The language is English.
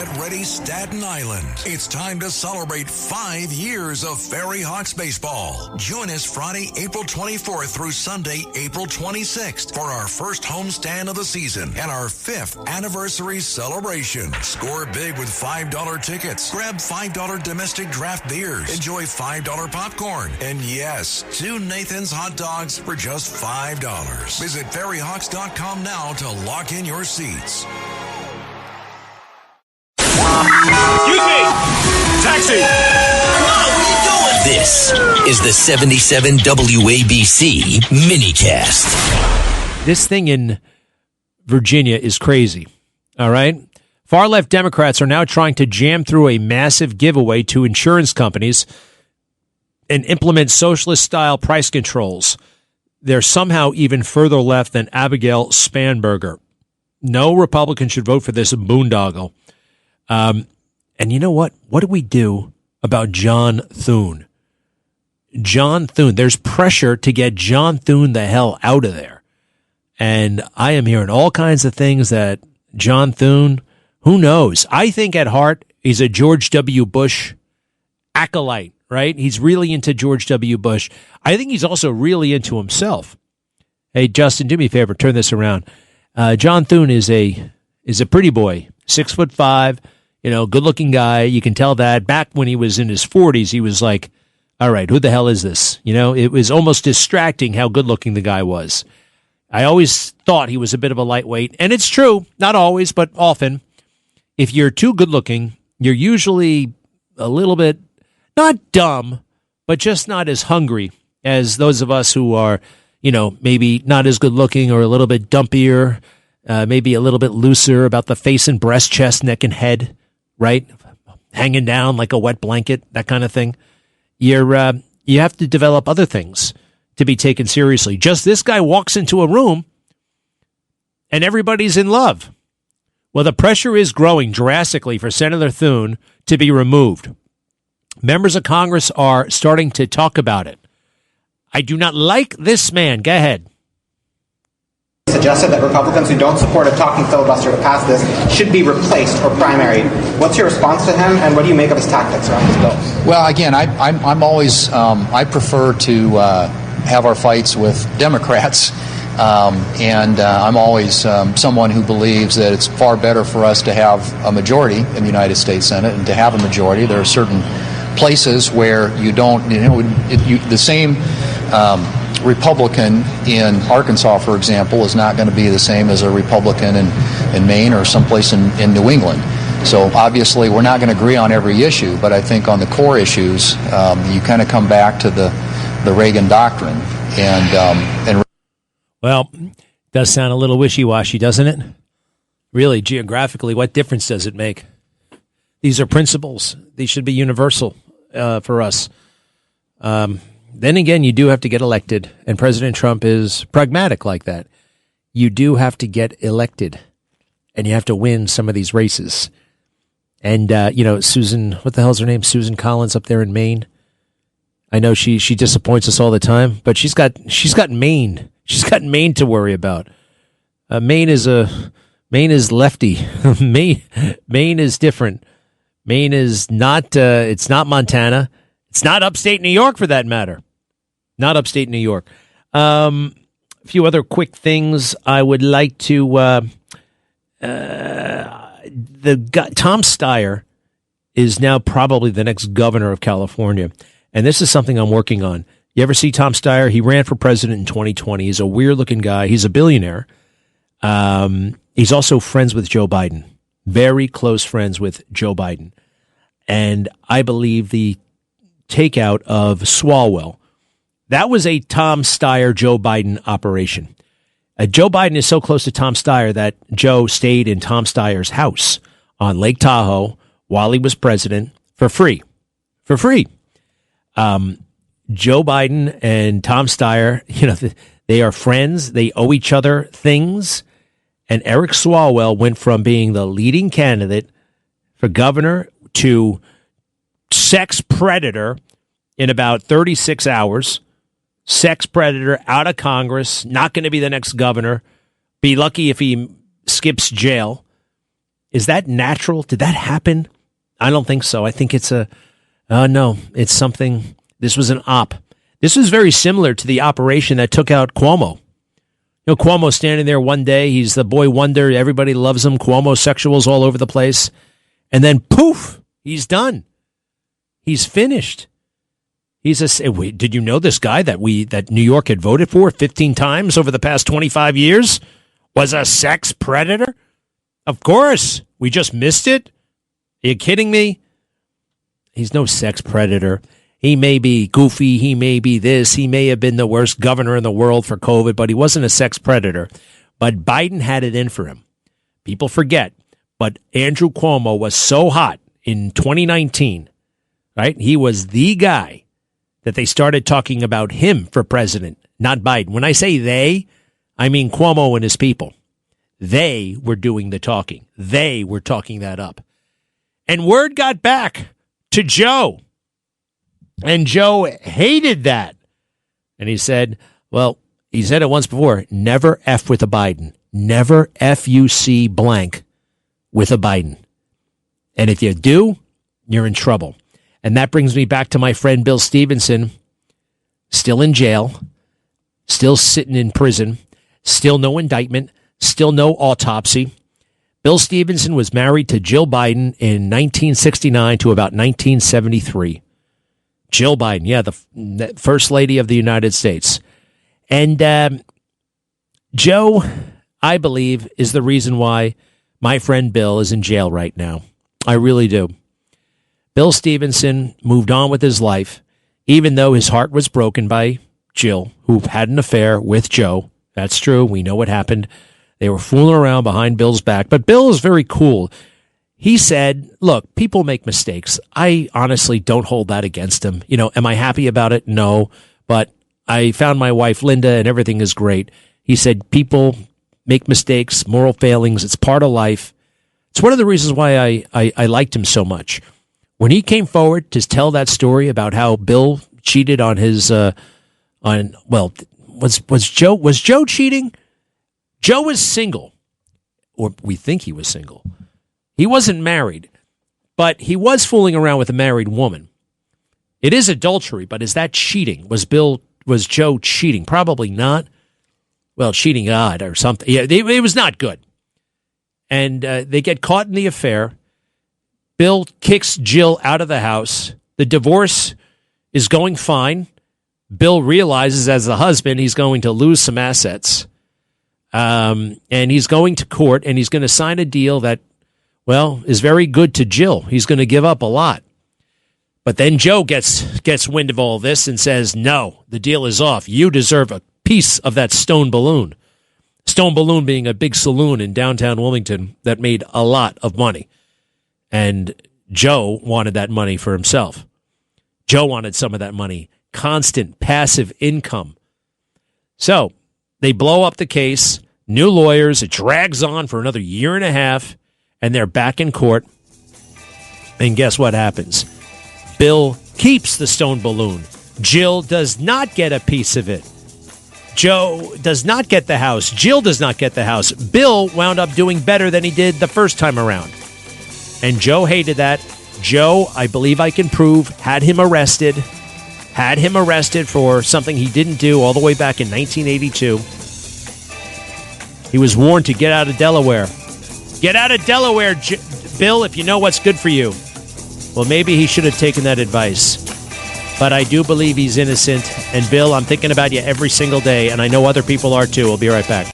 Get ready, Staten Island. It's time to celebrate 5 years of Ferry Hawks baseball. Join us Friday, April 24th through Sunday, April 26th for our first homestand of the season and our 5th anniversary celebration. Score big with $5 tickets. Grab $5 domestic draft beers. Enjoy $5 popcorn. And yes, 2 Nathan's hot dogs for just $5. Visit ferryhawks.com now to lock in your seats. Excuse me! Taxi! Come on, what are you doing? This is the 77 WABC minicast. This thing in Virginia is crazy, all right? Far-left Democrats are now trying to jam through a massive giveaway to insurance companies and implement socialist-style price controls. They're somehow even further left than Abigail Spanberger. No Republican should vote for this boondoggle. And you know what? What do we do about John Thune? John Thune. There's pressure to get John Thune the hell out of there. And I am hearing all kinds of things that John Thune, who knows? I think at heart he's a George W. Bush acolyte, right? He's really into George W. Bush. I think he's also really into himself. Hey, Justin, do me a favor. Turn this around. John Thune is a pretty boy, 6'5", good-looking guy. You can tell that. Back when he was in his 40s, he was like, all right, who the hell is this? It was almost distracting how good-looking the guy was. I always thought he was a bit of a lightweight, and it's true, not always, but often. If you're too good-looking, you're usually a little bit, not dumb, but just not as hungry as those of us who are, maybe not as good-looking or a little bit dumpier, maybe a little bit looser about the face and breast, chest, neck, and head, right? Hanging down like a wet blanket, that kind of thing. You have to develop other things to be taken seriously. Just this guy walks into a room and everybody's in love. Well, the pressure is growing drastically for Senator Thune to be removed. Members of Congress are starting to talk about it. I do not like this man. Go ahead. Suggested that Republicans who don't support a talking filibuster to pass this should be replaced or primaried. What's your response to him, and what do you make of his tactics around his bills? Well, again, I'm always I prefer to have our fights with Democrats, and I'm always someone who believes that it's far better for us to have a majority in the United States Senate, and to have a majority. There are certain places where you don't, the same Republican in Arkansas, for example, is not going to be the same as a Republican in Maine or someplace in New England. So obviously we're not going to agree on every issue, but I think on the core issues, you kind of come back to the Reagan doctrine. Well, it does sound a little wishy-washy, doesn't it? Really, geographically, what difference does it make? These are principles. These should be universal for us. Then again, you do have to get elected, and President Trump is pragmatic like that. You do have to get elected, and you have to win some of these races. And, Susan, what the hell's her name? Susan Collins up there in Maine. I know she disappoints us all the time, but she's got Maine. She's got Maine to worry about. Maine is lefty. Maine is different. Maine is not, it's not Montana. It's not upstate New York, for that matter. Not upstate New York. A few other quick things I would like to. Tom Steyer is now probably the next governor of California, and this is something I'm working on. You ever see Tom Steyer? He ran for president in 2020. He's a weird-looking guy. He's a billionaire. He's also friends with Joe Biden. Very close friends with Joe Biden. And I believe the takeout of Swalwell, that was a Tom Steyer, Joe Biden operation. Joe Biden is so close to Tom Steyer that Joe stayed in Tom Steyer's house on Lake Tahoe while he was president for free. For free. Joe Biden and Tom Steyer, they are friends. They owe each other things. And Eric Swalwell went from being the leading candidate for governor to sex predator in about 36 hours. Sex predator, out of Congress, not going to be the next governor. Be lucky if he skips jail. Is that natural? Did that happen? I don't think so. I think it's no, it's something. This was an op. This was very similar to the operation that took out Cuomo. Cuomo standing there one day. He's the boy wonder. Everybody loves him. Cuomo sexuals all over the place. And then poof, he's done. He's finished. Did you know this guy that New York had voted for 15 times over the past 25 years was a sex predator? Of course. We just missed it. Are you kidding me? He's no sex predator. He may be goofy. He may be this. He may have been the worst governor in the world for COVID, but he wasn't a sex predator. But Biden had it in for him. People forget. But Andrew Cuomo was so hot in 2019, right? He was the guy that they started talking about him for president, not Biden. When I say they, I mean Cuomo and his people. They were doing the talking. They were talking that up. And word got back to Joe. And Joe hated that. And he said, well, he said it once before, never F with a Biden. Never F-U-C blank with a Biden. And if you do, you're in trouble. And that brings me back to my friend Bill Stevenson, still in jail, still sitting in prison, still no indictment, still no autopsy. Bill Stevenson was married to Jill Biden in 1969 to about 1973. Jill Biden, yeah, the First Lady of the United States. And Joe, I believe, is the reason why my friend Bill is in jail right now. I really do. Bill Stevenson moved on with his life, even though his heart was broken by Jill, who had an affair with Joe. That's true. We know what happened. They were fooling around behind Bill's back. But Bill is very cool. He said, look, people make mistakes. I honestly don't hold that against him. Am I happy about it? No. But I found my wife, Linda, and everything is great. He said, people make mistakes, moral failings. It's part of life. It's one of the reasons why I liked him so much. When he came forward to tell that story about how Bill cheated on his, was Joe cheating? Joe was single, or we think he was single. He wasn't married, but he was fooling around with a married woman. It is adultery, but is that cheating? Was Joe cheating? Probably not. Well, cheating odd or something. Yeah, it was not good. And they get caught in the affair. Bill kicks Jill out of the house. The divorce is going fine. Bill realizes as the husband he's going to lose some assets. And he's going to court, and he's going to sign a deal that, is very good to Jill. He's going to give up a lot. But then Joe gets wind of all this and says, no, the deal is off. You deserve a piece of that Stone Balloon. Stone Balloon being a big saloon in downtown Wilmington that made a lot of money. And Joe wanted that money for himself. Joe wanted some of that money. Constant passive income. So they blow up the case. New lawyers. It drags on for another year and a half. And they're back in court. And guess what happens? Bill keeps the Stone Balloon. Jill does not get a piece of it. Joe does not get the house. Jill does not get the house. Bill wound up doing better than he did the first time around. And Joe hated that. Joe, I believe I can prove, had him arrested for something he didn't do all the way back in 1982. He was warned to get out of Delaware. Get out of Delaware, Bill, if you know what's good for you. Well, maybe he should have taken that advice. But I do believe he's innocent. And Bill, I'm thinking about you every single day, and I know other people are too. We'll be right back.